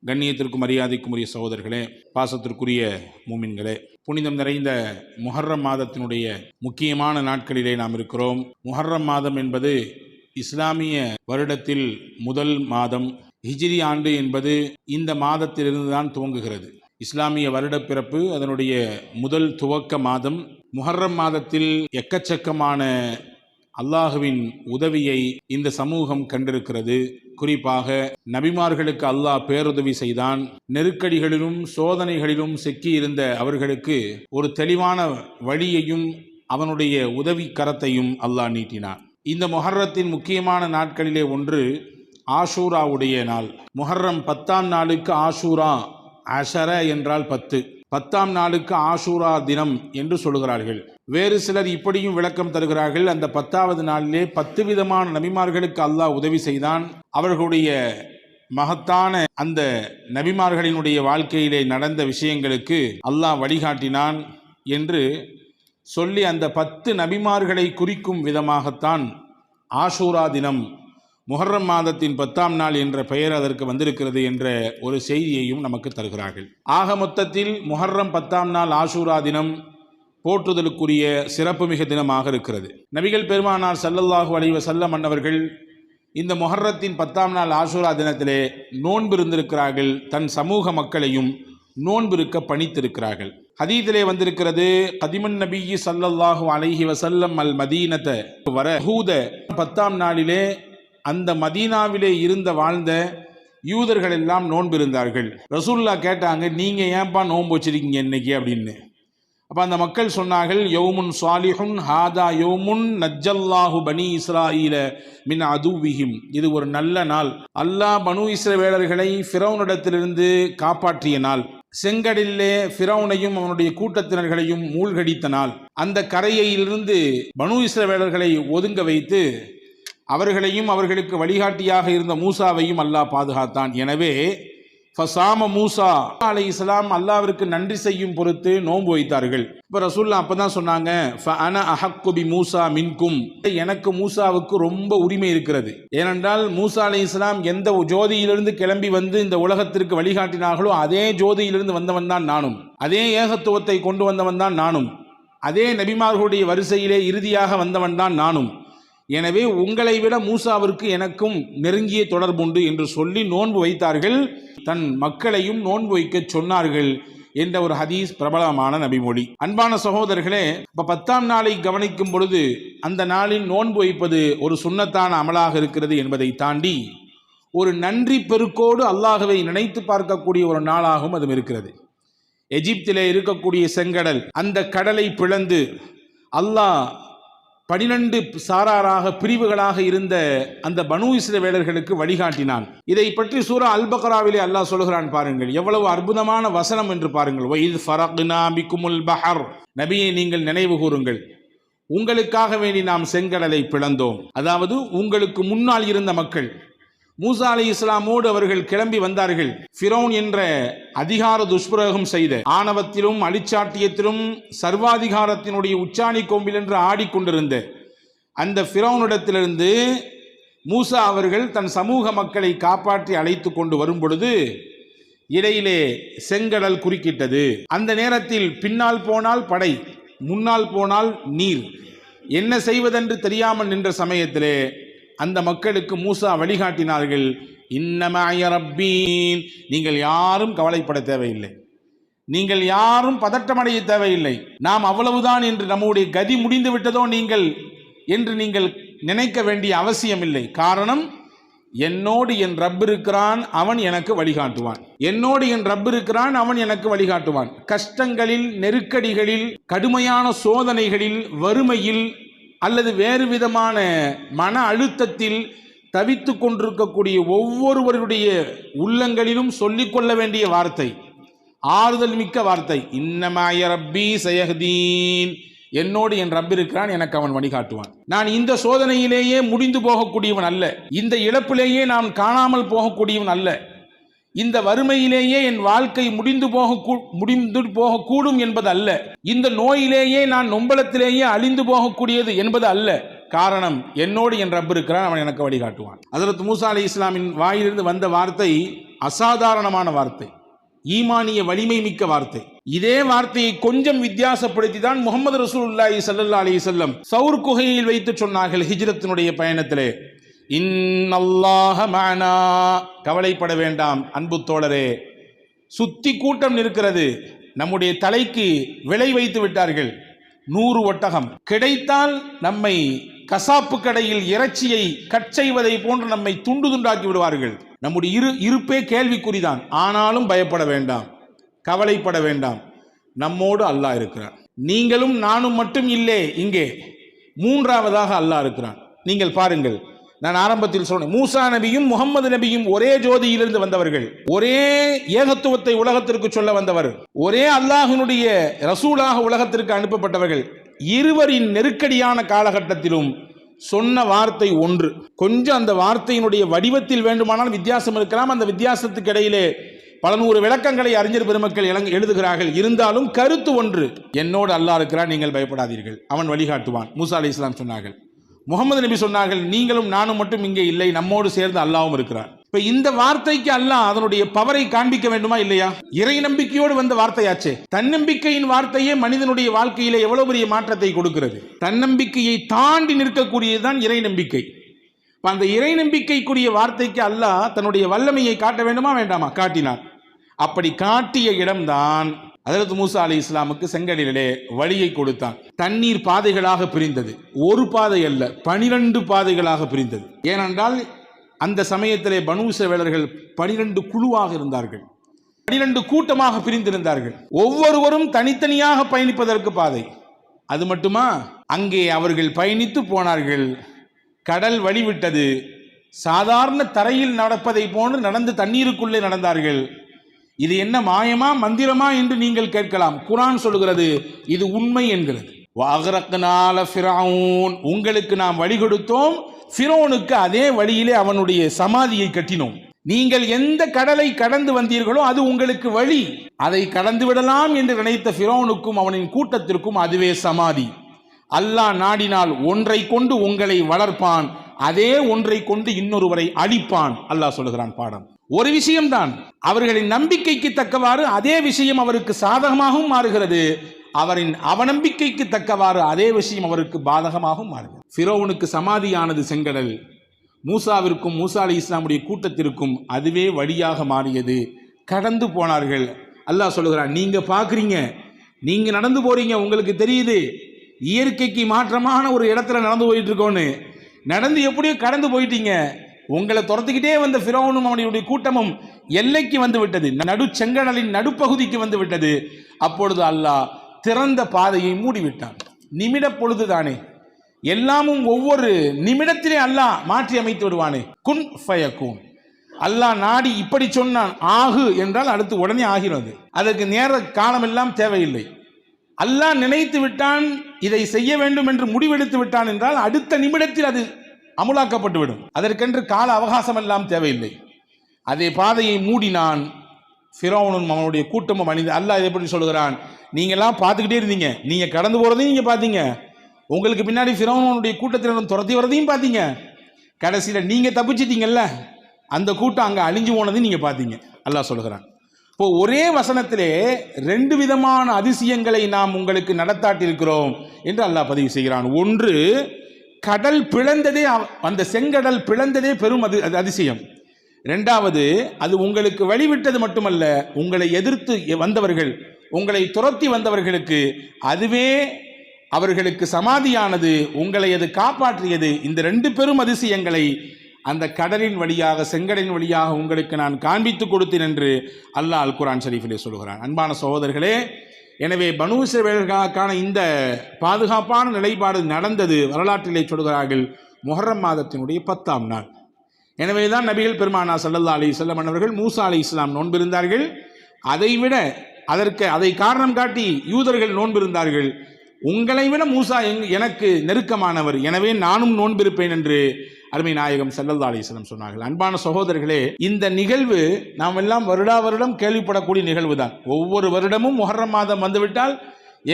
கண்ணியத்திற்கும் மரியாதைக்கும் உரிய சகோதரர்களே, பாசத்திற்குரிய மூமின்களே, புனிதம் நிறைந்த முஹர்ரம் மாதத்தினுடைய முக்கியமான நாட்களிலே நாம் இருக்கிறோம். முஹர்ரம் மாதம் என்பது இஸ்லாமிய வருடத்தில் முதல் மாதம். ஹிஜ்ரி ஆண்டு என்பது இந்த மாதத்திலிருந்து தான் துவங்குகிறது. இஸ்லாமிய வருடப்பிறப்பு அதனுடைய முதல் துவக்க மாதம். முஹர்ரம் மாதத்தில் எக்கச்சக்கமான அல்லாஹுவின் உதவியை இந்த சமூகம் கண்டிருக்கிறது. குறிப்பாக நபிமார்களுக்கு அல்லாஹ் பேருதவி செய்தான். நெருக்கடிகளிலும் சோதனைகளிலும் சிக்கியிருந்த அவர்களுக்கு ஒரு தெளிவான வழியையும் அவனுடைய உதவி கரத்தையும் அல்லாஹ் நீட்டினான். இந்த முஹர்ரத்தின் முக்கியமான நாட்களிலே ஒன்று ஆஷூராவுடைய நாள். முஹர்ரம் 10ஆம் நாளுக்கு ஆஷூரா, அஷர என்றால் 10, 10ஆம் நாளுக்கு ஆஷூரா தினம் என்று சொல்கிறார்கள். வேறு சிலர் இப்படியும் விளக்கம் தருகிறார்கள், அந்த 10வது நாளிலே 10 விதமான நபிமார்களுக்கு அல்லாஹ் உதவி செய்தான். அவர்களுடைய மகத்தான அந்த நபிமார்களினுடைய வாழ்க்கையிலே நடந்த விஷயங்களுக்கு அல்லாஹ் வழிகாட்டினான் என்று சொல்லி அந்த 10 நபிமார்களை குறிக்கும் விதமாகத்தான் ஆஷூரா தினம், முஹர்ரம் மாதத்தின் 10ஆம் நாள் என்ற பெயர் அதற்கு வந்திருக்கிறது என்ற ஒரு செய்தியையும் நமக்கு தருகிறார்கள். ஆக மொத்தத்தில் முஹர்ரம் 10ஆம் நாள் ஆஷூரா தினம் போற்றுதலுக்குரிய சிறப்புமிக தினமாக இருக்கிறது. நபிகள் பெருமானார் ஸல்லல்லாஹு அலைஹி வஸல்லம் அன்னவர்கள் இந்த முஹர்ரத்தின் 10ஆம் நாள் ஆஷூரா தினத்திலே நோன்பு இருந்திருக்கிறார்கள். தன் சமூக மக்களையும் நோன்பிருக்க பணித்திருக்கிறார்கள். ஹதீஸிலே வந்திருக்கிறது, கதிமன் நபியி ஸல்லல்லாஹு அலைஹி வஸல்லம் அல் மதீனத வர யஹூத 10ஆம் நாளிலே அந்த மதீனாவிலே வாழ்ந்த யூதர்கள் எல்லாம் நோன்பு இருந்தார்கள். ரசூலுல்லாஹ் கேட்டாங்க, நீங்க ஏன்பா நோன்பு வச்சிருக்கீங்க இன்னைக்கு அப்படின்னு. அப்ப அந்த மக்கள் சொன்னார்கள், யௌமுன் சாலிஹுன் ஹாதா யௌமுன் நஜ்ஜல்லாஹு பனி இஸ்ராயீல மின் அதுவிஹிம். இது ஒரு நல்ல நாள். அல்லாஹ் பனு இஸ்ரவேலர்களை ஃபிரௌனிடத்திலிருந்து காப்பாற்றிய நாள். செங்கடலிலே ஃபிரௌனையும் அவனுடைய கூட்டத்தினர்களையும் மூழ்கடித்த நாள். அந்த கரையிலிருந்து பனு இஸ்ரவேலர்களை ஒதுங்க வைத்து அவர்களையும் அவர்களுக்கு வழிகாட்டியாக இருந்த மூசாவையும் அல்லாஹ் பாதுகாத்தான். எனவே ஃபசாம மூசா அலைஹிஸ்ஸலாம் அல்லாஹ்விற்கு நன்றி செய்யும் பொருட்டு நோன்பு வைத்தார்கள். இப்போ ரசூலுல்லாஹ் அப்பதான் சொன்னாங்க, ஃபஅன அஹக்கு பி மூசா மின்கும், எனக்கு மூசாவுக்கு ரொம்ப உரிமை இருக்கிறது. ஏனென்றால் மூசா அலைஹிஸ்ஸலாம் எந்த ஜோதியிலிருந்து கிளம்பி வந்து இந்த உலகத்திற்கு வழிகாட்டினார்களோ அதே ஜோதியிலிருந்து வந்தவன் தான் நானும், அதே ஏகத்துவத்தை கொண்டு வந்தவன் தான் நானும், அதே நபிமார்களுடைய வரிசையிலே இறுதியாக வந்தவன் தான் நானும். எனவே உங்களை விட மூசாவிற்கு எனக்கும் நெருங்கிய தொடர்புண்டு என்று சொல்லி நோன்பு வைத்தார்கள். தன் மக்களையும் நோன்பு வைக்க சொன்னார்கள் என்ற ஒரு ஹதீஸ் பிரபலமான நபிமொழி. அன்பான சகோதரர்களே, இப்போ 10ஆம் நாளை கவனிக்கும் பொழுது அந்த நாளில் நோன்பு வைப்பது ஒரு சுன்னத்தான அமலாக இருக்கிறது என்பதை தாண்டி ஒரு நன்றி பெருக்கோடு அல்லாஹ்வை நினைத்து பார்க்கக்கூடிய ஒரு நாளாகவும் அதுவும் இருக்கிறது. எகிப்திலே இருக்கக்கூடிய செங்கடல், அந்த கடலை பிளந்து அல்லாஹ் 12 சாராராக பிரிவுகளாக இருந்த அந்த பனு இஸ்ரவேலர்களுக்கு வழிகாட்டினான். இதை பற்றி சூரா அல் பக்ராவிலே அல்லாஹ் சொல்கிறான். பாருங்கள் எவ்வளவு அற்புதமான வசனம் என்று பாருங்கள். வஇத் ஃபரக்னா பிகுமுல் பஹர், நபியை நீங்கள் நினைவு கூறுங்கள், உங்களுக்காக வேண்டி நாம் செங்கடலை பிளந்தோம். அதாவது உங்களுக்கு முன்னால் இருந்த மக்கள் மூசா அலைஹிஸ்ஸலாமோடு அவர்கள் கிளம்பி வந்தார்கள். ஃபிரௌன் என்ற அதிகார துஷ்பிரயோகம் செய்த, ஆணவத்திலும் அழிச்சாட்டியத்திலும் சர்வாதிகாரத்தினுடைய உச்சாணி கொம்பில் என்று ஆடிக்கொண்டிருந்த அந்த ஃபிரௌனிடத்திலிருந்து மூசா அவர்கள் தன் சமூக மக்களை காப்பாற்றி அழைத்து கொண்டு வரும் பொழுது இடையிலே செங்கடல் குறுக்கிட்டது. அந்த நேரத்தில் பின்னால் போனால் படை, முன்னால் போனால் நீர், என்ன செய்வதென்று தெரியாமல் நின்ற சமயத்திலே அந்த மக்களுக்கு மூசா வழிகாட்டினார்கள், இன்னமய ரப்பீன், நீங்கள் யாரும் கவலைப்பட தேவையில்லை, நீங்கள் யாரும் பதட்டமடைய தேவையில்லை, நாம் அவ்வளவுதான் என்று, நம்முடைய கதி முடிந்து விட்டதோ நீங்கள் என்று நீங்கள் நினைக்க வேண்டிய அவசியம் இல்லை. காரணம், என்னோடு என் ரப் இருக்கிறான், அவன் எனக்கு வழிகாட்டுவான். என்னோடு என் ரப் இருக்கிறான், அவன் எனக்கு வழிகாட்டுவான். கஷ்டங்களில், நெருக்கடிகளில், கடுமையான சோதனைகளில், வறுமையில் அல்லது வேறு விதமான மன அழுத்தத்தில் தவித்து கொண்டிருக்கக்கூடிய ஒவ்வொருவருடைய உள்ளங்களிலும் சொல்லிக்கொள்ள வேண்டிய வார்த்தை, ஆறுதல் மிக்க வார்த்தை, இன்னமாய ரப்பி சயஹ்தீன், என்னோடு என் ரப் இருக்கிறான், எனக்கு அவன் வழிகாட்டுவான். நான் இந்த சோதனையிலேயே முடிந்து போகக்கூடியவன் அல்ல, இந்த இழப்பிலேயே நான் காணாமல் போகக்கூடியவன் அல்ல, இந்த வறுமையிலேயே என் வாழ்க்கை முடிந்து போகக்கூடும் என்பது அல்ல, இந்த நோயிலேயே நான் நொம்பலத்திலேயே அழிந்து போகக்கூடியது என்பது அல்ல. காரணம் என்னோடு என் ரப் இருக்கிறான், அவன் எனக்கு வழிகாட்டுவான். ஹஜ்ரத் மூசா அலைஹிஸ்ஸலாமின் வாயிலிருந்து வந்த வார்த்தை அசாதாரணமான வார்த்தை, ஈமானிய வலிமை மிக்க வார்த்தை. இதே வார்த்தையை கொஞ்சம் வித்தியாசப்படுத்தி தான் முஹம்மது ரசூலுல்லாஹி ஸல்லல்லாஹு அலைஹி வஸல்லம் சௌர் குகையில் வைத்து சொன்னார்கள் ஹிஜ்ரத்தினுடைய பயணத்திலே, இன்னல்லாஹ மஅனா, கவலைப்பட வேண்டாம் அன்பு தோழரே, சுத்தி கூட்டம் இருக்கிறது, நம்முடைய தலைக்கு விலை வைத்து விட்டார்கள், 100 ஒட்டகம் கிடைத்தால் நம்மை கசாப்பு கடையில் இறைச்சியை கட் செய்வதை போன்று நம்மை துண்டு துண்டாக்கி விடுவார்கள். நம்முடைய இருப்பே கேள்விக்குறிதான். ஆனாலும் பயப்பட வேண்டாம், கவலைப்பட வேண்டாம், நம்மோடு அல்லாஹ் இருக்கிறான். நீங்களும் நானும் மட்டும் இல்லை, இங்கே மூன்றாவதாக அல்லாஹ் இருக்கிறான். நீங்கள் பாருங்கள், நான் ஆரம்பத்தில் சொன்னேன், மூசா நபியும் முகமது நபியும் ஒரே ஜோதியிலிருந்து வந்தவர்கள், ஒரே ஏகத்துவத்தை உலகத்திற்கு சொல்ல வந்தவர், ஒரே அல்லாஹ்வினுடைய ரசூலாக உலகத்திற்கு அனுப்பப்பட்டவர்கள். இருவரின் நெருக்கடியான காலகட்டத்திலும் சொன்ன வார்த்தை ஒன்று. கொஞ்சம் அந்த வார்த்தையினுடைய வடிவத்தில் வேண்டுமானால் வித்தியாசம் இருக்கலாம், அந்த வித்தியாசத்துக்கு இடையிலே பல நூறு விளக்கங்களை அறிஞர் பெருமக்கள் எழுதுகிறார்கள். இருந்தாலும் கருத்து ஒன்று, என்னோடு அல்லாஹ் இருக்கிறான், நீங்கள் பயப்படாதீர்கள், அவன் வழிகாட்டுவான். மூசா அலைஹிஸ்ஸலாம் சொன்னார்கள். முகமது நபி சொன்னார்கள், நீங்களும் நானும் மட்டும் இங்கே இல்லை, நம்மோடு சேர்ந்து அல்லாஹ்வும் இருக்கிறார். இப்ப இந்த வார்த்தைக்கு அல்லாஹ் அதனுடைய பவரை காண்பிக்க வேண்டுமா இல்லையா? இறை நம்பிக்கையோடு வந்த வார்த்தையாச்சே. தன்னம்பிக்கையின் வார்த்தையே மனிதனுடைய வாழ்க்கையிலே எவ்வளவு பெரிய மாற்றத்தை கொடுக்கிறது. தன்னம்பிக்கையை தாண்டி நிற்கக்கூடியதுதான் இறை நம்பிக்கை. அந்த இறை நம்பிக்கைக்குரிய வார்த்தைக்கு அல்லாஹ் தன்னுடைய வல்லமையை காட்ட வேண்டுமா வேண்டாமா? காட்டினார். அப்படி காட்டிய இடம்தான் ஹஜ்ரத் மூசா அலைஹிஸ்ஸலாமுக்கு செங்கடலிலே வழியை கொடுத்தான். தண்ணீர் பாதைகளாக பிரிந்தது, ஒரு பாதை அல்ல, 12 பாதைகளாக பிரிந்தது. ஏனென்றால் அந்த சமயத்திலே பனூ இஸ்ரவேலர்கள் 12 குழுவாக இருந்தார்கள், 12 கூட்டமாக பிரிந்திருந்தார்கள். ஒவ்வொருவரும் தனித்தனியாக பயணிப்பதற்கு பாதை. அது மட்டுமா, அங்கே அவர்கள் பயணித்து போனார்கள். கடல் வழிவிட்டது. சாதாரண தரையில் நடப்பதை போன்று நடந்து தண்ணீருக்குள்ளே நடந்தார்கள். இது என்ன மாயமா மந்திரமா என்று நீங்கள் கேட்கலாம். குர்ஆன் சொல்கிறது இது உண்மை என்கிறது. வஅக்ரக்னால ஃபிரௌன், உங்களுக்கு நாம் வழி கொடுத்தோம், ஃபிரௌனுக்கு அதே வழியிலே அவனுடைய சமாதியை கட்டினோம். நீங்கள் எந்த கடலை கடந்து வந்தீர்களோ அது உங்களுக்கு வழி, அதை கடந்து விடலாம் என்று நினைத்த ஃபிரௌனுக்கும் அவனின் கூட்டத்திற்கும் அதுவே சமாதி. அல்லாஹ் நாடினால் ஒன்றை கொண்டு உங்களை வளர்ப்பான், அதே ஒன்றை கொண்டு இன்னொருவரை அழிப்பான். அல்லாஹ் சொல்லுகிறான் பாடம். ஒரு விஷயம்தான், அவர்களின் நம்பிக்கைக்கு தக்கவாறு அதே விஷயம் அவருக்கு சாதகமாகவும் மாறுகிறது, அவரின் அவநம்பிக்கைக்கு தக்கவாறு அதே விஷயம் அவருக்கு பாதகமாகவும் மாறுகிறது. ஃபிரௌனுக்கு சமாதியானது செங்கடல், மூசாவிற்கும் மூசா அலைஹிஸ்ஸலாமுடைய கூட்டத்திற்கும் அதுவே வழியாக மாறியது. கடந்து போனார்கள். அல்லாஹ் சொல்லுகிறான், நீங்க பாக்குறீங்க, நீங்க நடந்து போறீங்க, உங்களுக்கு தெரியுது இயற்கைக்கு மாற்றமான ஒரு இடத்துல நடந்து போயிட்டு இருக்கோன்னு. நடந்து எப்படியோ கடந்து போயிட்டீங்க. உங்களை துரத்துக்கிட்டே வந்த ஃபிரௌனும் அவனுடைய கூட்டமும் எல்லைக்கு வந்து விட்டது, நடு செங்கடலின் நடுப்பகுதிக்கு வந்து விட்டது. அப்பொழுது அல்லாஹ் திறந்த பாதையை மூடிவிட்டான். நிமிட பொழுதுதானே, எல்லாமும் ஒவ்வொரு நிமிடத்திலே அல்லாஹ் மாற்றி அமைத்து விடுவானே. குன் ஃபயக்கூன். அல்லாஹ் நாடி இப்படி சொன்னான், ஆகு என்றால் அடுத்து உடனே ஆகிறது. அதற்கு நேர காலம் எல்லாம் தேவையில்லை. அல்லாஹ் நினைத்து விட்டான், இதை செய்ய வேண்டும் என்று முடிவெடுத்து விட்டான் என்றால் அடுத்த நிமிடத்தில் அது அமுலாக்கப்பட்டு விடும். அதற்கென்று கால அவகாசம் எல்லாம் தேவையில்லை. அதே பாதையை மூடினான். ஃபிரௌனும் அவனுடைய கூட்டமும் அணிந்து. அல்லாஹ் இதை எப்படி சொல்கிறான், நீங்கெல்லாம் பார்த்துக்கிட்டே இருந்தீங்க, நீங்க கடந்து போறதையும் நீங்க பார்த்தீங்க, உங்களுக்கு பின்னாடி ஃபிரௌனுடைய கூட்டத்தினரும் துரத்தி வரதையும் பார்த்தீங்க, கடைசியில நீங்க தப்பிச்சிட்டீங்கல்ல, அந்த கூட்டம் அங்க அழிஞ்சு போனதையும் நீங்க பார்த்தீங்க. அல்லாஹ் சொல்கிறான். இப்போ ஒரே வசனத்திலே 2 விதமான அதிசயங்களை நாம் உங்களுக்கு நடத்தாட்டிருக்கிறோம் என்று அல்லாஹ் பதிவு செய்கிறான். ஒன்று, கடல் பிளந்ததே, அந்த செங்கடல் பிளந்ததே பெரும் அதிசயம். இரண்டாவது, அது உங்களுக்கு வழிவிட்டது மட்டுமல்ல, உங்களை எதிர்த்து வந்தவர்கள், உங்களை துரத்தி வந்தவர்களுக்கு அதுவே அவர்களுக்கு சமாதியானது, உங்களை அது காப்பாற்றியது. இந்த 2 பெரும் அதிசயங்களை அந்த கடலின் வழியாக, செங்கடலின் வழியாக உங்களுக்கு நான் காண்பித்து கொடுத்தேன் என்று அல்லாஹ் அல் குர்ஆன் ஷரீஃபிலே சொல்கிறான். அன்பான சகோதரர்களே, எனவே பனூ இஸ்ரவேலர்களுக்கான இந்த பாதுகாப்பான நிலைப்பாடு நடந்தது வரலாற்றிலே சொல்கிறார்கள் முஹர்ரம் மாதத்தினுடைய 10ஆம் நாள். எனவேதான் நபிகள் பெருமானா ஸல்லல்லாஹு அலைஹி வஸல்லம் அவர்கள் மூசா அலைஹிஸ்ஸலாம் நோன்பிருந்தார்கள். அதைவிட அதை காரணம் காட்டி யூதர்கள் நோன்பிருந்தார்கள். உங்களை விட மூசா எனக்கு நெருக்கமானவர், எனவே நானும் நோன்பிருப்பேன் என்று அருமை நாயகம் ஸல்லல்லாஹு அலைஹி வஸல்லம் சொன்னார்கள். அன்பான சகோதரர்களே, இந்த நிகழ்வு நாம் எல்லாம் வருடா வருடம் கேள்விப்படக்கூடிய நிகழ்வு தான். ஒவ்வொரு வருடமும் முஹர்ரம் மாதம் வந்துவிட்டால்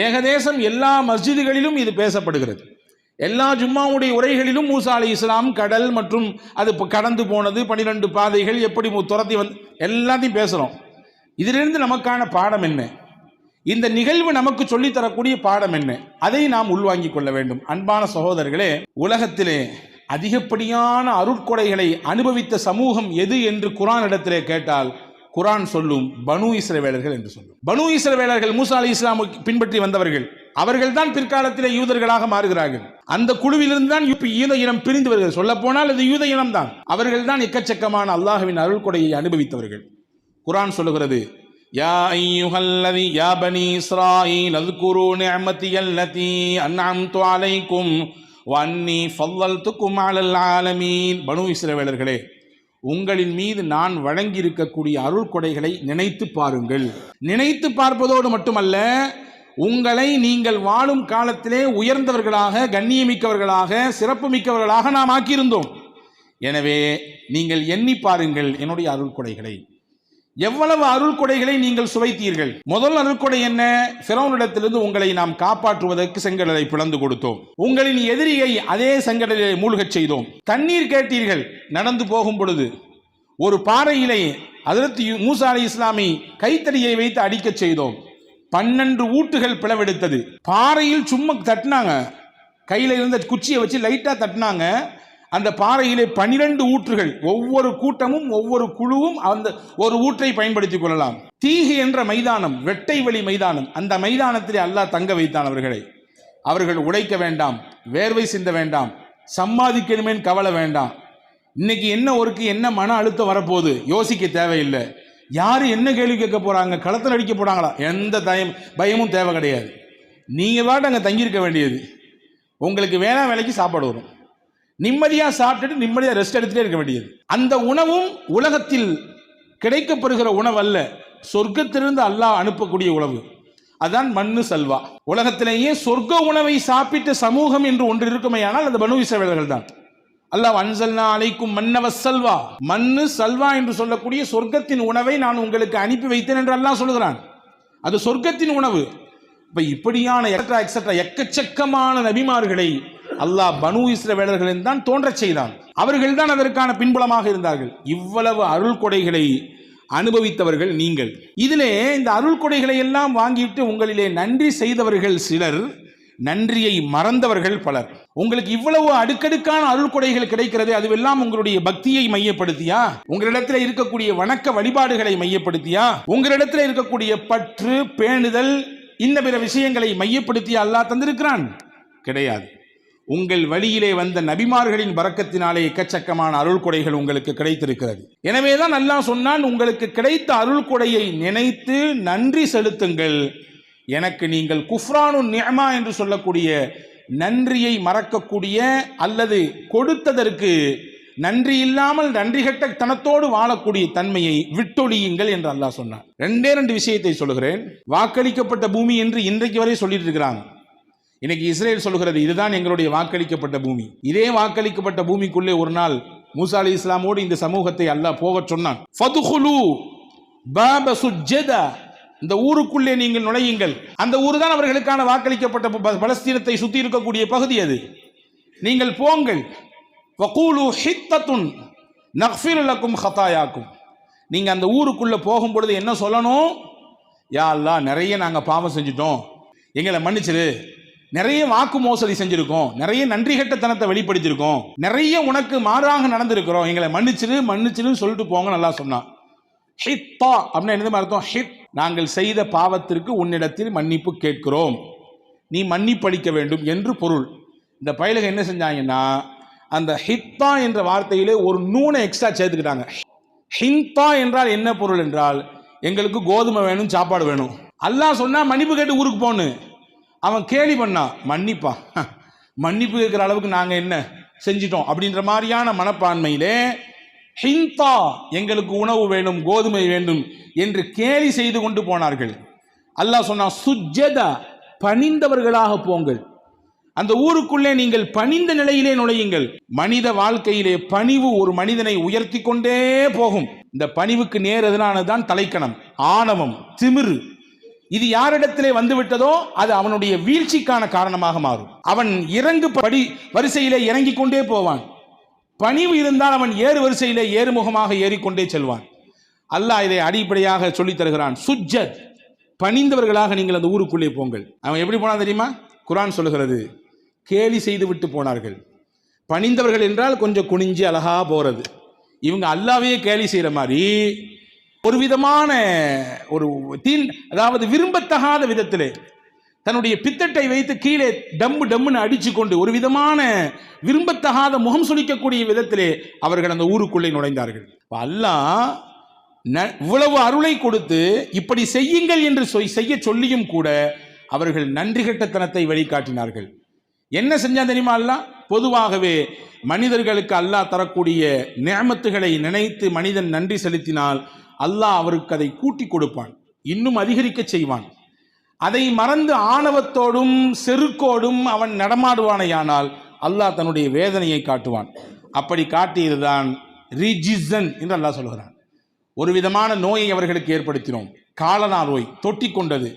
ஏகதேசம் எல்லா மஸ்ஜிதுகளிலும் இது பேசப்படுகிறது. எல்லா ஜும்மாவுடைய உரைகளிலும் மூசா அலைஹிஸ்ஸலாம் கடல் மற்றும் அது கடந்து போனது 12 பாதைகள் எப்படி துரத்தி வந்து எல்லாத்தையும் பேசுகிறோம். இதிலிருந்து நமக்கான பாடம் என்ன, இந்த நிகழ்வு நமக்கு சொல்லித்தரக்கூடிய பாடம் என்ன, அதை நாம் உள்வாங்கிக் கொள்ள வேண்டும். அன்பான சகோதரர்களே, உலகத்திலே அதிகப்படியான அருட்கொடைகளை அனுபவித்த சமூகம் எது என்று குர்ஆன் இடத்திலே கேட்டால் குர்ஆன் சொல்லும் பனு இஸ்ரவேலர்கள் என்று சொல்லும். பனு இஸ்ரவேலர்கள் மூசா அலைஹிஸ்ஸலாமை பின்பற்றி வந்தவர்கள், அவர்கள் தான் பிற்காலத்திலே யூதர்களாக மாறுகிறார்கள். அந்த குழுவிலிருந்து தான் யூத இனம் பிரிந்து வருகிறது. சொல்ல போனால் அது யூத இனம் தான். அவர்கள் தான் எக்கச்சக்கமான அல்லாஹ்வின் அருள்கொடையை அனுபவித்தவர்கள். குர்ஆன் சொல்லுகிறது, யா அய்யுஹல்லதி யா பனி இஸ்ராயீல் அஸ்குரு நிஅமதியல்லதி அன்அம்து அலைக்கும் வன்னி ஃபல்லல்துக்கும் அலல் ஆலமீன். பனு இஸ்ரவேலர்களே, உங்களின் மீது நான் வழங்கி இருக்கக்கூடிய அருள் கொடைகளை நினைத்து பாருங்கள். நினைத்து பார்ப்பதோடு மட்டுமல்ல, உங்களை நீங்கள் வாழும் காலத்திலே உயர்ந்தவர்களாக, கண்ணியமிக்கவர்களாக, சிறப்பு மிக்கவர்களாக நாம் ஆக்கியிருந்தோம். எனவே நீங்கள் எண்ணி பாருங்கள் என்னுடைய அருள் கொடைகளை. எவ்வளவு அருள் கொடைகளை நீங்கள் சுவைத்தீர்கள். முதல் அருள்கொடை என்ன? ஃபிரௌனிடத்திலிருந்து உங்களை நாம் காப்பாற்றுவதற்கு செங்கடலை பிளந்து கொடுத்தோம். உங்களின் எதிரியை அதே செங்கடலை மூழ்கச் செய்தோம். தண்ணீர் கேட்டீர்கள், நடந்து போகும் பொழுது ஒரு பாறையிலே ஹஜ்ரத் மூசா அலைஹிஸ்ஸலாமை கைத்தடியை வைத்து அடிக்கச் செய்தோம். 12 ஊட்டுகள் பிளவெடுத்தது. பாறையில் சும்மா தட்டினாங்க, கையில் இருந்த குச்சியை வச்சு லைட்டா தட்டினாங்க. அந்த பாறையிலே 12 ஊற்றுகள், ஒவ்வொரு கூட்டமும் ஒவ்வொரு குழுவும் அந்த ஒரு ஊற்றை பயன்படுத்திக் கொள்ளலாம். தீகு என்ற மைதானம், வெட்டை வெளி மைதானம், அந்த மைதானத்திலே அல்லாஹ் தங்க வைத்தான் அவர்களை. அவர்கள் உழைக்க வேண்டாம், வேர்வை சிந்த வேண்டாம், சம்பாதிக்கணுமேன்னு கவலை வேண்டாம். இன்னைக்கு என்ன ஒருக்கு என்ன மன அழுத்தம் வரப்போகுது யோசிக்க தேவையில்லை. யாரு என்ன கேள்வி கேட்க போறாங்க, களத்தில் அடிக்க போறாங்களா, எந்த பயமும் தேவை கிடையாது. நீங்க பாட்டு அங்கே தங்கியிருக்க வேண்டியது. உங்களுக்கு வேலைக்கு சாப்பாடு வரும், நிம்மதியாக சாப்பிட்டுட்டு நிம்மதியாக ரெஸ்ட் எடுத்துட்டே இருக்க வேண்டியது. அந்த உணவும் உலகத்தில் கிடைக்கப்படுகிற உணவு அல்ல, சொர்க்கத்திலிருந்து அல்லாஹ் அனுப்பக்கூடிய உணவு. அதான் மண்ணு சல்வா. உலகத்திலேயே சொர்க்க உணவை சாப்பிட்ட சமூகம் என்று ஒன்று இருக்குமையானால் அது பனு இஸ்ரவேலர்கள் தான். அல்லாஹ் அன்சல்னா அலைக்கும் மன்னவ சல்வா, மண்ணு சல்வா என்று சொல்லக்கூடிய சொர்க்கத்தின் உணவை நான் உங்களுக்கு அனுப்பி வைத்தேன் என்று அல்லாஹ் சொல்கிறான். அது சொர்க்கத்தின் உணவு. இப்ப இப்படியான எக்கச்சக்கமான நபிமார்களை அல்லாஹ் பனு இஸ்ரவேலர்களின் தான் தோன்றச் செய்தான். அவர்கள் தான் அதற்கான பின்புலமாக இருந்தார்கள். இவ்வளவு அருள் கொடைகளை அனுபவித்தவர்கள் நீங்கள். இதிலே இந்த அருள் கொடைகளை எல்லாம் வாங்கிட்டு உங்களிலே நன்றி செய்தவர்கள் சிலர், நன்றியை மறந்தவர்கள் பலர். உங்களுக்கு இவ்வளவு அடுக்கடுக்கான அருள் கொடைகள் கிடைக்கிறது, அதுவெல்லாம் உங்களுடைய பக்தியை மையப்படுத்தியா, உங்களிடத்தில் இருக்கக்கூடிய வணக்க வழிபாடுகளை மையப்படுத்தியா, உங்களிடத்தில் இருக்கக்கூடிய பற்று பேணுதல் இந்த பிற விஷயங்களை மையப்படுத்தி அல்லாஹ் தந்திருக்கிறான்? கிடையாது. உங்கள் வழியிலே வந்த நபிமார்களின் பரக்கத்தினாலே எக்கச்சக்கமான அருள் கொடைகள் உங்களுக்கு கிடைத்திருக்கிறது. எனவேதான் அல்லாஹ் சொன்னான், உங்களுக்கு கிடைத்த அருள் கொடையை நினைத்து நன்றி செலுத்துங்கள். எனக்கு நீங்கள் குஃப்ரானு நிஅமா என்று சொல்லக்கூடிய நன்றியை மறக்கக்கூடிய அல்லது கொடுத்ததற்கு நன்றி இல்லாமல் நன்றி கட்ட தனத்தோடு வாழக்கூடிய தன்மையை விட்டொழியுங்கள் என்று அல்லாஹ் சொன்னார். 2 விஷயத்தை சொல்லுகிறேன். வாக்களிக்கப்பட்ட பூமி என்று இன்றைக்கு வரை சொல்லிட்டு இருக்கிறாங்க. இன்னைக்கு இஸ்ரேல் சொல்லுகிறது, இதுதான் எங்களுடைய வாக்களிக்கப்பட்ட பூமி. இதே வாக்களிக்கப்பட்ட பூமிக்குள்ளே ஒரு நாள் மூசா அலைஹிஸ்ஸலாமோடு இந்த சமூகத்தை அல்லாஹ் போக சொன்னான். ஃபதுகுலு பாப சுஜ்ஜதா, இந்த ஊருக்குள்ளே நீங்கள் நுழையுங்கள். அந்த ஊர் தான் அவர்களுக்கான வாக்களிக்கப்பட்ட பலஸ்தீனத்தை சுற்றி இருக்கக்கூடிய பகுதி. அது நீங்கள் போங்கள். வகூலு ஹித்தத்துன் நக்ஃபிர் லக்கும் ஹதாயாக்கும். நீங்க அந்த ஊருக்குள்ள போகும் பொழுது என்ன சொல்லணும்? யா அல்லாஹ், நிறைய நாங்க பாவம் செஞ்சிட்டோம், எங்களை மன்னிச்சிரு. நிறைய வாக்கு மோசடி செஞ்சிருக்கோம், நிறைய நன்றி கெட்டத்தனத்தை வெளிப்படுத்தியிருக்கோம், நிறைய உனக்கு மாறாக நடந்திருக்கிறோம், எங்களை மன்னிச்சிருன்னு சொல்லிட்டு போங்க நல்லா சொன்னான். ஹித்தா அப்படின்னா என்ன அர்த்தம்? ஹித், நாங்கள் செய்த பாவத்திற்கு உன்னிடத்தில் மன்னிப்பு கேட்கிறோம், நீ மன்னிப்பு அளிக்க வேண்டும் என்று பொருள். இந்த பயலுக என்ன செஞ்சாங்கன்னா, அந்த ஹித்தா என்ற வார்த்தையிலே ஒரு நூனை எக்ஸ்ட்ரா சேர்த்துக்கிட்டாங்க. ஹிந்தா என்றால் என்ன பொருள் என்றால், எங்களுக்கு கோதுமை வேணும், சாப்பாடு வேணும். அல்லாஹ் சொன்னா மன்னிப்பு கேட்டு ஊருக்கு போன்னு. அவன் கேலி பண்ணா, மன்னிப்பா, மன்னிப்பு கேட்கிற அளவுக்கு நாங்க என்ன செஞ்சிட்டோம் அப்படின்ற மாதிரியான மனப்பான்மையிலே ஹிந்தா, எங்களுக்கு உணவு வேணும், கோதுமை வேண்டும் என்று கேலி செய்து கொண்டு போனார்கள். அல்லாஹ் சொன்னா சுஜ்ஜதா, பணிந்தவர்களாக போங்கள். அந்த ஊருக்குள்ளே நீங்கள் பணிந்த நிலையிலே நுழையுங்கள். மனித வாழ்க்கையிலே பணிவு ஒரு மனிதனை உயர்த்தி கொண்டே போகும். இந்த பணிவுக்கு நேர் எதிரானதுதான் தலைக்கணம், ஆணவம், திமிரு. இது யாரிடத்திலே வந்து விட்டதோ அது அவனுடைய வீழ்ச்சிக்கான காரணமாக மாறும். அவன் இறங்கு படி வரிசையிலே இறங்கிக் கொண்டே போவான். பணிவு இருந்தால் அவன் ஏறு வரிசையிலே ஏறுமுகமாக ஏறிக்கொண்டே செல்வான். அல்லாஹ் இதை அடிப்படையாக சொல்லித் தருகிறான். சுஜ்ஜத், பணிந்தவர்களாக நீங்கள் அந்த ஊருக்குள்ளே போங்கள். அவன் எப்படி போனான் தெரியுமா? குர்ஆன் சொல்லுகிறது, கேலி செய்து விட்டு போனார்கள். பணிந்தவர்கள் என்றால் கொஞ்சம் குனிஞ்சு அழகா போறது. இவங்க அல்லாஹ்வையே கேலி செய்யற மாதிரி ஒரு விதமான ஒரு அதாவது விரும்பத்தகாத விதத்திலே தன்னுடைய பித்தட்டை வைத்து கீழே டம்மு டம்முன்னு அடிச்சு கொண்டு ஒரு விதமான விரும்பத்தகாத முகம் சுளிக்கக்கூடிய விதத்திலே அவர்கள் அந்த ஊருக்குள்ளே நுழைந்தார்கள். அல்லாஹ் இவ்வளவு அருளை கொடுத்து இப்படி செய்யுங்கள் என்று செய்ய சொல்லியும் கூட அவர்கள் நன்றி கெட்டத்தனத்தை வெளிக்காட்டினார்கள். என்ன செஞ்சா தெரியுமா? அல்லாஹ் பொதுவாகவே மனிதர்களுக்கு அல்லாஹ் தரக்கூடிய நிஅமத்துகளை நினைத்து மனிதன் நன்றி செலுத்தினால் அல்லாஹ் அவருக்கு அதை கூட்டி கொடுப்பான், இன்னும் அதிகரிக்க செய்வான். அதை மறந்து ஆணவத்தோடும் செருக்கோடும் அவன் நடமாடுவானையானால் அல்லாஹ் தன்னுடைய வேதனையை காட்டுவான். அப்படி காட்டியதுதான் ரிஜிசன் என்று அல்லாஹ் சொல்கிறான். ஒரு விதமான நோயை அவர்களுக்கு ஏற்படுத்தினோம். காலனா நோய் தொட்டி கொண்டது.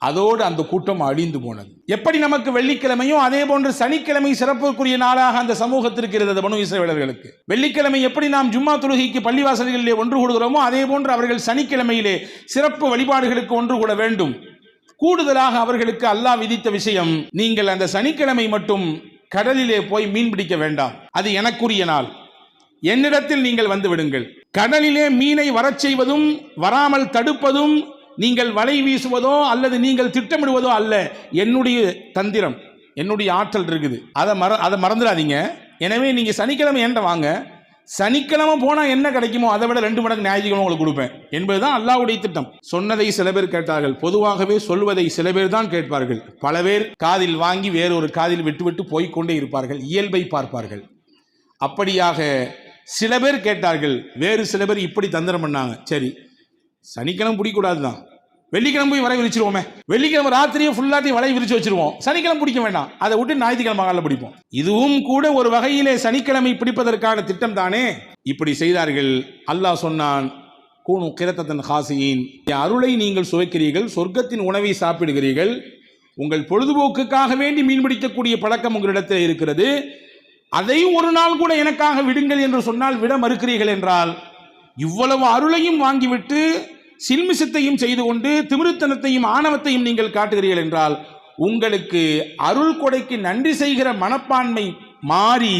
அதோடு அந்த கூட்டம் அழிந்து போனது. எப்படி நமக்கு வெள்ளிக்கிழமையும் அதே போன்று சனிக்கிழமை சிறப்புக்குரிய நாளாக அந்த சமூகத்திற்கு இருந்தது பனு இஸ்ரவேலர்களுக்கு. வெள்ளிக்கிழமை எப்படி நாம் ஜும்மா தொழுகைக்கு பள்ளிவாசல்களிலே ஒன்று கூடுகிறோமோ அதே போன்று அவர்கள் சனிக்கிழமையிலே சிறப்பு வழிபாடுகளுக்கு ஒன்று கூட வேண்டும். கூடுதலாக அவர்களுக்கு அல்லாஹ் விதித்த விஷயம், நீங்கள் அந்த சனிக்கிழமை மட்டும் கடலிலே போய் மீன் பிடிக்க வேண்டாம், அது எனக்குரிய நாள், என்னிடத்தில் நீங்கள் வந்து விடுங்கள். கடலிலே மீனை வரச் செய்வதும் வராமல் தடுப்பதும் நீங்கள் வலை வீசுவதோ அல்லது நீங்கள் திட்டமிடுவதோ அல்ல, என்னுடைய தந்திரம், என்னுடைய ஆற்றல் இருக்குது. அதை மறந்துடாதீங்க. எனவே நீங்க சனிக்கிழமை என்கிட்ட வாங்க, சனிக்கிழமை போனா என்ன கிடைக்குமோ அதை விட 2 மடங்கு ஞாயிற்றுக்கிழமை உங்களுக்கு கொடுப்பேன் என்பதுதான் அல்லாஹ்வுடைய திட்டம். சொன்னதை சில பேர் கேட்டார்கள். பொதுவாகவே சொல்வதை சில பேர் தான் கேட்பார்கள். பல பேர் காதில் வாங்கி வேறொரு காதில் விட்டு விட்டு போய்கொண்டே இருப்பார்கள், இயல்பை பார்ப்பார்கள். அப்படியாக சில பேர் கேட்டார்கள். வேறு சில பேர் இப்படி தந்திரம் பண்ணாங்க. சரி, சனிக்கிழமை பிடிக்கூடாது தான், வெள்ளிக்கிழமை போய் வலை விரிச்சிருவோமே, வெள்ளிக்கிழமை ராத்திரியே ஃபுல்லாத்தையும் வலை விரிச்சு வச்சிருவோம், சனிக்கிழமை பிடிக்க வேண்டாம், அதை விட்டு ஞாயிற்றுக்கிழமை காலையில் பிடிப்போம். இதுவும் கூட ஒரு வகையிலே சனிக்கிழமை பிடிப்பதற்கான திட்டம் தானே. இப்படி செய்தார்கள். அல்லாஹ் சொன்னான், கூனு கிரத்தன் ஹாசியின், அருளை நீங்கள் சுவைக்கிறீர்கள், சொர்க்கத்தின் உணவை சாப்பிடுகிறீர்கள், உங்கள் பொழுதுபோக்குக்காக வேண்டி மீன் பிடிக்கக்கூடிய பழக்கம் உங்களிடத்தில் இருக்கிறது, அதை ஒரு நாள் கூட எனக்காக விடுங்கள் என்று சொன்னால் விட மறுக்கிறீர்கள் என்றால், இவ்வளவு அருளையும் வாங்கிவிட்டு சில்மிசத்தையும் செய்து கொண்டு திமிருத்தனத்தையும் ஆணவத்தையும் நீங்கள் காட்டுகிறீர்கள் என்றால் உங்களுக்கு அருள் கொடைக்கு நன்றி செய்கிற மனப்பான்மை மாறி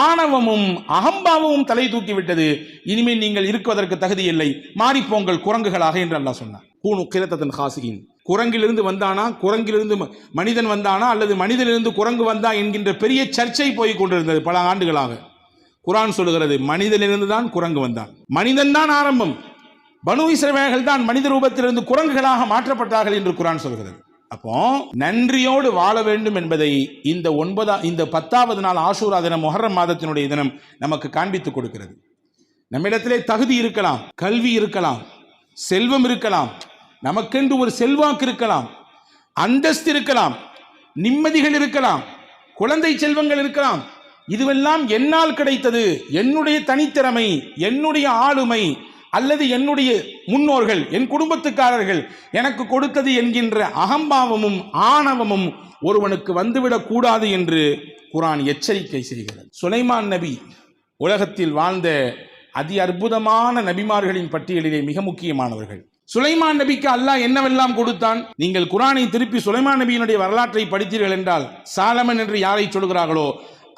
ஆணவமும் அகம்பாவமும் தலை தூக்கிவிட்டது. இனிமேல் நீங்கள் இருக்குவதற்கு தகுதி இல்லை, மாறிப்போங்கள் குரங்குகளாக என்று அல்லாஹ் சொன்னார். கூனு கிரத்தன் ஹாசியின், குரங்கிலிருந்து வந்தானா, குரங்கிலிருந்து மனிதன் வந்தானா அல்லது மனிதனிலிருந்து குரங்கு வந்தா என்கின்ற பெரிய சர்ச்சை போய் கொண்டிருந்தது பல ஆண்டுகளாக. குர்ஆன் சொல்லுகிறது, மனிதனிலிருந்து தான் குரங்கு வந்தான், மனிதன் தான் ஆரம்பம், பனு இஸ்ரவேலர்கள் தான் மனித ரூபத்திலிருந்து குரங்குகளாக மாற்றப்பட்டார்கள் என்று குர்ஆன் சொல்கிறது. அப்போ நன்றியோடு வாழ வேண்டும் என்பதை இந்த 10வது நாள் ஆஷூரா தினம், முஹர்ரம் மாதத்தினுடைய தினம் நமக்கு காண்பித்துக் கொடுக்கிறது. நம்மிடத்திலே தகுதி இருக்கலாம், கல்வி இருக்கலாம், செல்வம் இருக்கலாம், நமக்கென்று ஒரு செல்வாக்கு இருக்கலாம், அந்தஸ்து இருக்கலாம், நிம்மதிகள் இருக்கலாம், குழந்தை செல்வங்கள் இருக்கலாம். இதுவெல்லாம் என்னால் கிடைத்தது, என்னுடைய தனித்திறமை, என்னுடைய ஆளுமை அல்லது என்னுடைய முன்னோர்கள், என் குடும்பத்துக்காரர்கள் எனக்கு கொடுத்தது என்கின்ற அகம்பாவமும் ஆணவமும் ஒருவனுக்கு வந்துவிடக் கூடாது என்று குர்ஆன் எச்சரிக்கை செய்கிறது. சுலைமான் நபி உலகத்தில் வாழ்ந்த அதி அற்புதமான நபிமார்களின் பட்டியலிலே மிக முக்கியமானவர்கள். சுலைமான் நபிக்கு அல்லாஹ் என்னவெல்லாம் கொடுத்தான்? நீங்கள் குர்ஆனை திருப்பி சுலைமான் நபியினுடைய வரலாற்றை படித்தீர்கள் என்றால் சாலமன் என்று யாரை சொல்கிறார்களோ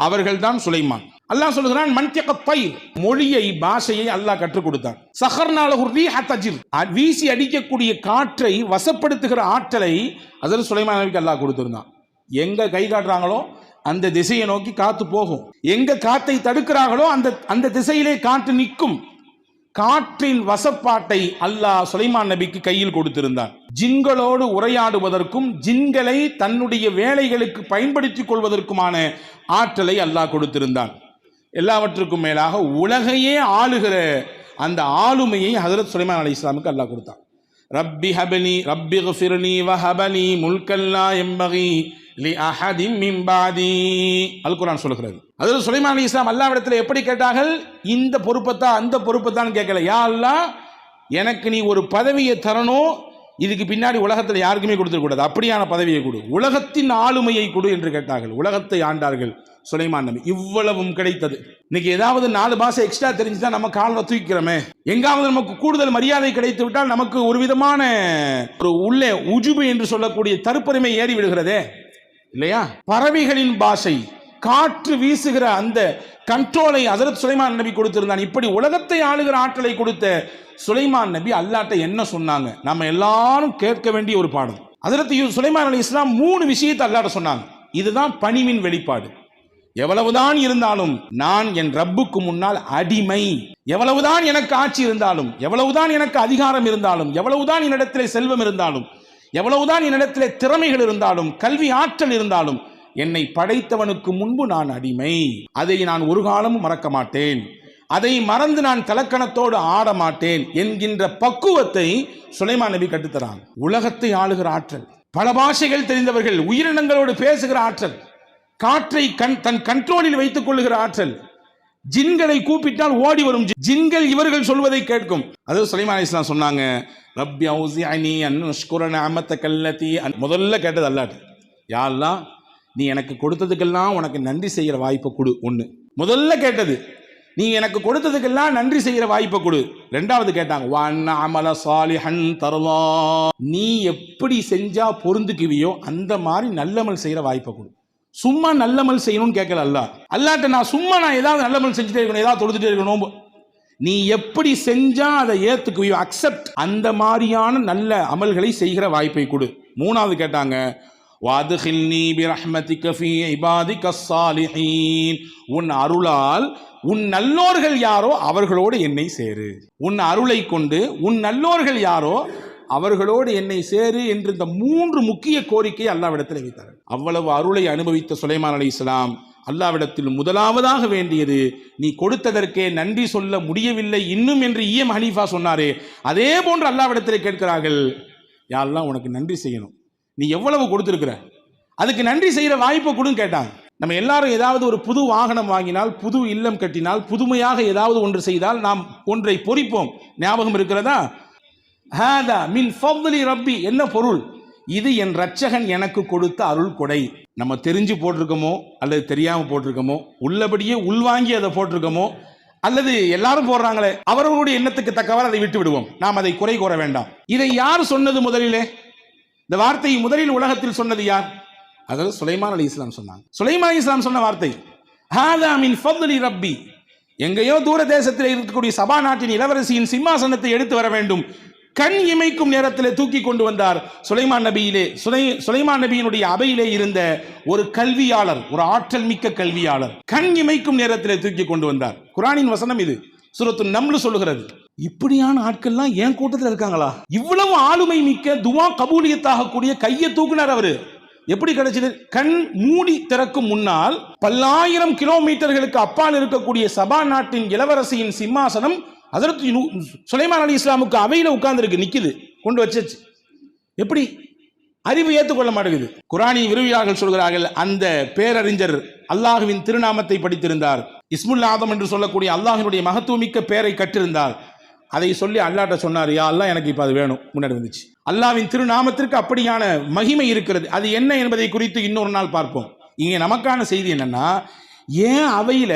அவர்கள்தான் சுலைமான். அல்லாஹ் சொல்கிறான், மன்திகத் தைர், மொழியை, பாஷையை அல்லாஹ் கற்றுக் கொடுத்தான். சஹர்னா லஹு ரீஹ தஜிர், வீசி அடிக்கக்கூடிய காற்றை வசப்படுத்துகிற ஆற்றலை ஹஜ்ரத் சுலைமான் நபிக்கு அல்லாஹ் கொடுத்திருந்தான். எங்க கை காட்டுறாங்களோ அந்த திசையை நோக்கி காத்து போகும், எங்க காத்தை தடுக்கிறார்களோ அந்த திசையிலே காற்று நிற்கும். காற்றின் வசப்பாட்டை அல்லாஹ் சுலைமான் நபிக்கு கையில் கொடுத்திருந்தான். ஜின்களோடு உரையாடுவதற்கும் ஜின்களை தன்னுடைய வேலைகளுக்கு பயன்படுத்திக் கொள்வதற்குமான ஆற்றலை அல்லாஹ் கொடுத்திருந்தான். எல்லாவற்றுக்கும் மேலாக உலகையே ஆளுகிற அந்த ஆளுமையை ஹஜ்ரத் சுலைமான் அலைஹிஸ்ஸலாமுக்கு அல்லாஹ் கொடுத்தான். ரப்பி ஹபனி ரப்பி ஃபிர்னி வஹபனி முல்கல்லா யம்பகி லி அஹதின் மின் பாதி, அல் குர்ஆன் சொல்கிறது. ஹஜ்ரத் சுலைமான் அலைஹிஸ்ஸலாம் அல்லாஹ்விடத்தில் எப்படி கேட்டார்கள்? இந்த பொறுப்பத்தான் அந்த பொறுப்பத்தான் கேட்கல. யா அல்லாஹ், எனக்கு நீ ஒரு பதவியை தரணும், இதுக்கு பின்னாடி உலகத்தில் யாருக்குமே கொடுத்துடக்கூடாது, அப்படியான பதவியை கொடு, உலகத்தின் ஆளுமையை கொடு என்று கேட்டார்கள். உலகத்தை ஆண்டார்கள் சுலைமான் நபி. இவ்வளவும் கிடைத்தது. இன்னைக்கு ஏதாவது 4 பாஷை எக்ஸ்ட்ரா தெரிஞ்சுதான் நம்ம காலில் தூக்கிறோமே. எங்காவது நமக்கு கூடுதல் மரியாதை கிடைத்து விட்டால் நமக்கு ஒரு விதமான ஒரு உள்ளே உஜுபு என்று சொல்லக்கூடிய தற்பெருமை ஏறி விடுகிறதே இல்லையா? பறவைகளின் பாஷை, காற்று வீசுகிற அந்த கண்ட்ரோலை ஹஜ்ரத் சுலைமான் நபி கொடுத்திருந்தான். இப்படி உலகத்தை ஆளுகிற ஆற்றலை கொடுத்த சுலைமான் நபி அல்லாஹ்ட்ட என்ன சொன்னாங்க? நம்ம எல்லாரும் கேட்க வேண்டிய ஒரு பாடம். ஹஜ்ரத் சுலைமான் அலைஹிஸ்ஸலாம் 3 விஷயத்தை அல்லாஹ்ட்ட சொன்னாங்க. இதுதான் பணிவின் வெளிப்பாடு. எவ்வளவுதான் இருந்தாலும் நான் என் ரப்புக்கு முன்னால் அடிமை. எவ்வளவுதான் எனக்கு ஆட்சி இருந்தாலும், எவ்வளவுதான் எனக்கு அதிகாரம் இருந்தாலும், எவ்வளவுதான் என்னிடத்திலே செல்வம் இருந்தாலும், எவ்வளவுதான் என்னிடத்திலே திறமைகள் இருந்தாலும், கல்வி ஆற்றல் இருந்தாலும், என்னை படைத்தவனுக்கு முன்பு நான் அடிமை. அதை நான் ஒரு காலமும் மறக்க மாட்டேன். அதை மறந்து நான் தலக்கணத்தோடு ஆட மாட்டேன் என்கின்ற பக்குவத்தை சுலைமான் நபி கட்டுத்தராங்க. உலகத்தை ஆளுகிற ஆற்றல், பல பாஷைகள் தெரிந்தவர்கள், உயிரினங்களோடு பேசுகிற ஆற்றல், காற்றை தன் கண்ட்ரோலில் வைத்துக் கொள்ளுகிற ஆற்றல், ஜின்களை கூப்பிட்டால் ஓடி வரும் ஜின்கள் இவர்கள் சொல்வதை கேட்கும். அதாவது சுலைமான் அலைஹிஸ்ஸலாம் சொன்னாங்க, ரப்பி அவுஸிஅனி அன் அஷ்குர நிஅமத்தக அல்லதி, முதல்ல கேட்டது அல்லாஹ், யா அல்லாஹ் நீ எனக்கு கொடுத்ததுக்கெல்லாம் உனக்கு நன்றி செய்கிற வாய்ப்பை கொடு. ஒன்று முதல்ல கேட்டது, நீ எனக்கு கொடுத்ததுக்கெல்லாம் நன்றி செய்கிற வாய்ப்பை கொடு. ரெண்டாவது கேட்டாங்க, வஅன் அமல சாலிஹன் தர்லா, நீ எப்படி செஞ்சா பொருந்துக்குவியோ அந்த மாதிரி நல்லமல் செய்கிற வாய்ப்பை கொடு. சும்மா நல்லமல் செய்யணும்னு கேட்கல அல்லாஹ்ட்ட. நான் ஏதாவது நல்லமல் செஞ்சுட்டே இருக்கணும், ஏதாவது தொழுதுட்டே இருக்கணும். நீ எப்படி செஞ்சா அதை ஏத்துக்குவியோ, அக்செப்ட், அந்த மாதிரியான நல்ல அமல்களை செய்கிற வாய்ப்பை கொடு. மூணாவது கேட்டாங்க, வாதுகில்னி பிரஹ்மதிக ஃபீ இபாதிகஸ் ஸாலிஹீன், உன் அருளால் உன் நல்லோர்கள் யாரோ அவர்களோடு என்னை சேரு. உன் அருளை கொண்டு உன் நல்லோர்கள் யாரோ அவர்களோடு என்னை சேரு என்று இந்த 3 முக்கிய கோரிக்கையை அல்லாஹ்விடத்தில் வைத்தார்கள். அவ்வளவு அருளை அனுபவித்த சுலைமான் அலைஹிஸ்ஸலாம் அல்லாஹ்விடத்தில் முதலாவதாக வேண்டியது, நீ கொடுத்ததற்கே நன்றி சொல்ல முடியவில்லை இன்னும் என்று இஎம் ஹனீஃபா சொன்னாரே, அதே போன்று அல்லாஹ்விடத்தில் கேட்கிறார்கள், யா அல்லாஹ் உனக்கு நன்றி செய்யணும், நீ எவ்வளவு கொடுத்திருக்கிற, அதுக்கு நன்றி செய்கிற வாய்ப்பை கொடுன்னு கேட்டாங்க. நம்ம எல்லாரும் ஏதாவது ஒரு புது வாகனம் வாங்கினால், புது இல்லம் கட்டினால், புதுமையாக ஏதாவது ஒன்று செய்தால் நாம் ஒன்றை பொறிப்போம். ஞாபகம் இருக்கிறதா? ஹாதா மின் ஃபض்லி ரப்பி, என்ன பொருள்? இது என் ரட்சகன் எனக்கு கொடுத்த அருள் கொடை. நம்ம தெரிஞ்சு போட்டிருக்கோமோ அல்லது தெரியாம போட்டிருக்கோமோ, உள்ளபடியே உள்வாங்கி அதை போட்டிருக்கோமோ, அல்லது எல்லாரும் போடுறாங்களே அவர்களுடைய எண்ணத்துக்கு தக்கவாறு அதை விட்டு விடுவோம். நாம் அதை குறை கூற வேண்டாம். இதை யார் சொன்னது முதலிலே? இந்த வார்த்தையை முதலில் உலகத்தில் சொன்னது யார்? அதாவது சுலைமான் அலைஹிஸ்ஸலாம் சொன்னாங்க. சுலைமான் அலைஹிஸ்ஸலாம் சொன்ன வார்த்தை ஹாதா மின் ஃபض்லி ரப்பி, எங்கேயோ தூர தேசத்தில் இருக்கக்கூடிய சபா நாட்டின் இளவரசியின் சிம்மாசனத்தை எடுத்து வர வேண்டும். கண் இமைக்கும் நேரத்தில் தூக்கி கொண்டு வந்தார். சுலைமான் நபியினுடைய அவையிலே இருந்த ஒரு கல்வியாளர், ஒரு ஆற்றல் மிக்க கல்வியாளர், கண் இமைக்கும் நேரத்தில் தூக்கி கொண்டு வந்தார். குர்ஆனின் வசனம் இது, சூரத்து நம்ல் சொல்லுகிறது. இப்படியான ஆட்கள்லாம் என் கூட்டத்தில் இருக்காங்களா? இவ்வளவு ஆளுமை மிக்க துவா கபூலியத்தாக கூடிய கையை தூக்குனார் அவரு. எப்படி கிடைச்சது? கண் மூடி திறக்கும் முன்னால் 10,000 கிலோமீட்டர்களுக்கு அப்பால் இருக்கக்கூடிய சபா நாட்டின் இளவரசியின் சிம்மாசனம் ஹஜ்ரத் சுலைமான் அலைஹிஸ்ஸலாமுக்கு அவையில உட்கார்ந்து இருக்கு, நிக்குது, கொண்டு வச்சிச்சு. எப்படி? அறிவு ஏற்றுக்கொள்ள மாட்டேங்குது. குர்ஆனின் விரிவியாளர்கள் சொல்கிறார்கள், அந்த பேரறிஞர் அல்லாஹ்வின் திருநாமத்தை படித்திருந்தார், இஸ்முல் ஆதம் என்று சொல்லக்கூடிய அல்லாஹ்வினுடைய மகத்துவமிக்க பெயரை கற்றிருந்தார். அதை சொல்லி அல்லாஹ்ட்ட சொன்னார், யா அல்லாஹ் எனக்கு இப்போ அது வேணும். முன்னாடி வந்துச்சு. அல்லாஹ்வின் திருநாமத்திற்கு அப்படியான மகிமை இருக்கிறது. அது என்ன என்பதை குறித்து இன்னொரு நாள் பார்ப்போம். இங்கே நமக்கான செய்தி என்னன்னா, ஏன் அவையில,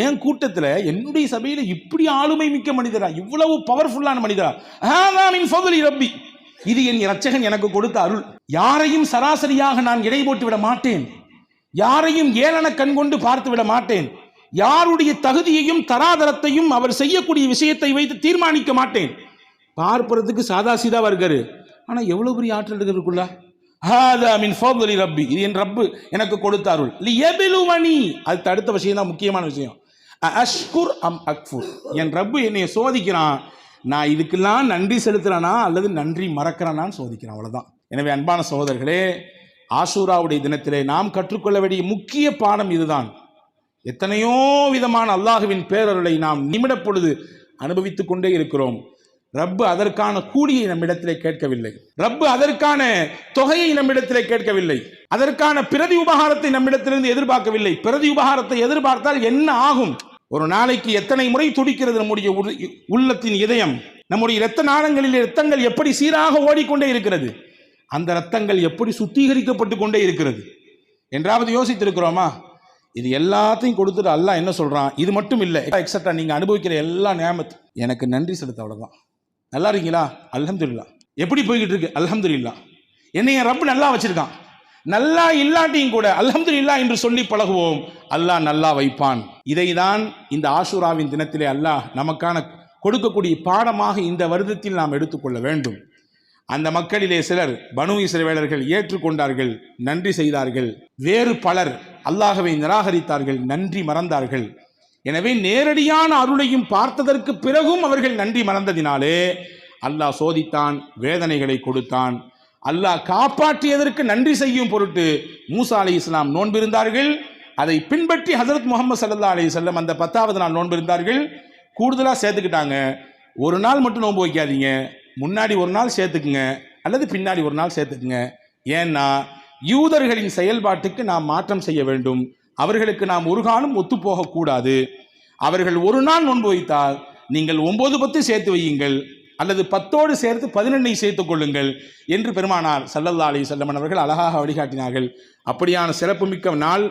ஏன் கூட்டத்தில், என்னுடைய சபையில இப்படி ஆளுமை மிக்க மனிதரா, இவ்வளவு பவர்ஃபுல்லான மனிதரா? மின் ஃபض்லி ரப்பி, இது என் இரட்சகன் எனக்கு கொடுத்த அருள். யாரையும் சராசரியாக நான் எடை போட்டு விட மாட்டேன், யாரையும் ஏளன கண் கொண்டு பார்த்து விட மாட்டேன், யாருடைய தகுதியையும் தராதரத்தையும் அவர் செய்யக்கூடிய விஷயத்தை வைத்து தீர்மானிக்க மாட்டேன். பார்ப்பதற்கு சாதா சீதாவா இருக்காரு, ஆனா எவ்வளவு பெரிய ஆற்றல் இருக்குல்ல. ஹாதா மின் ஃபض்லி ரப்பி, இது என் ரப்பு எனக்கு கொடுத்த அருள். லியப்லுவனி, அதுக்கு அடுத்த விஷயம் தான் முக்கியமான விஷயம். அஷ்குர் அம் அக்ஃபுர், என் ரப்பு என்னை சோதிக்கிறான், நான் இதுக்கெல்லாம் நன்றி செலுத்துறேனா அல்லது நன்றி மறக்கிறேனான்னு சோதிக்கிறான், அவ்வளவுதான். எனவே அன்பான சகோதரர்களே, ஆஷூராவுடைய தினத்திலே நாம் கற்றுக்கொள்ள வேண்டிய முக்கிய பாடம் இதுதான். எத்தனையோ விதமான அல்லாஹுவின் பேரருளை நாம் நிமிட பொழுது அனுபவித்துக் கொண்டே இருக்கிறோம். ரப்பு அதற்கான கூலியை நம்மிடத்திலே கேட்கவில்லை, ரப்பு அதற்கான தொகையை நம்மிடத்திலே கேட்கவில்லை, அதற்கான பிரதி உபகாரத்தை நம்மிடத்திலிருந்து எதிர்பார்க்கவில்லை. பிரதி உபகாரத்தை எதிர்பார்த்தால் என்ன ஆகும்? ஒரு நாளைக்கு எத்தனை முறை துடிக்கிறது நம்முடைய உள்ளத்தின் இதயம்? நம்முடைய இரத்த நாளங்களில் இரத்தங்கள் எப்படி சீராக ஓடிக்கொண்டே இருக்கிறது, அந்த இரத்தங்கள் எப்படி சுத்திகரிக்கப்பட்டு கொண்டே இருக்கிறது என்றாவது யோசித்திருக்கிறோமா? இது எல்லாத்தையும் கொடுத்துட்டு அல்லாஹ் என்ன சொல்றான், இது மட்டும் இல்லை எக்ஸட்ரா நீங்க அனுபவிக்கிற எல்லா நியாமத் எனக்கு நன்றி செலுத்த, அவ்வளவுதான். நல்லா இருக்கீங்களா? அல்ஹம்துலில்லாஹ். எப்படி போய்கிட்டு இருக்கு? அல்ஹம்துலில்லாஹ். என்னை என் ரப்பு நல்லா வச்சிருக்கான். நல்லா இல்லாட்டியும் கூட அல்ஹம்துலில்லாஹ் என்று சொல்லி பழகுவோம், அல்லாஹ் நல்லா வைப்பான். இதைதான் இந்த ஆஷூராவின் தினத்திலே அல்லாஹ் நமக்கான கொடுக்கக்கூடிய பாடமாக இந்த வருடத்தில் நாம் எடுத்துக்கொள்ள வேண்டும். அந்த மக்களிலே சிலர் பனு இஸ்ரவேலர்கள் ஏற்றுக்கொண்டார்கள், நன்றி செய்தார்கள். வேறு பலர் அல்லாஹ்வை நிராகரித்தார்கள், நன்றி மறந்தார்கள். எனவே நேரடியான அருளையும் பார்த்ததற்கு பிறகும் அவர்கள் நன்றி மறந்ததினாலே அல்லாஹ் சோதித்தான், வேதனைகளை கொடுத்தான். அல்லாஹ் காப்பாற்றியதற்கு நன்றி செய்யும் பொருட்டு மூசா அலைஹிஸ்ஸலாம் நோன்பிருந்தார்கள். அதை பின்பற்றி ஹஜரத் முஹம்மது ஸல்லல்லாஹு அலைஹி வஸல்லம் அந்த 10வது நாள் நோன்பிருந்தார்கள். கூடுதலாக சேர்த்துக்கிட்டாங்க, ஒரு நாள் மட்டும் நோன்பு வைக்காதீங்க, முன்னாடி ஒரு நாள் சேர்த்துக்குங்க அல்லது பின்னாடி ஒரு நாள் சேர்த்துக்குங்க. ஏன்னா யூதர்களின் செயல்பாட்டுக்கு நாம் மாற்றம் செய்ய வேண்டும், அவர்களுக்கு நாம் ஒரு காலம் ஒத்துப்போகக்கூடாது. அவர்கள் ஒரு நாள் நோன்பு வைத்தால் நீங்கள் 9, 10 சேர்த்து வையுங்கள் அல்லது 10ஓடு சேர்த்து 11 சேர்த்துக் கொள்ளுங்கள் என்று பெருமானார் ஸல்லல்லாஹு அலைஹி வஸல்லம் அவர்கள் அழகாக வழிகாட்டினார்கள். அப்படியான சிறப்புமிக்க நாள்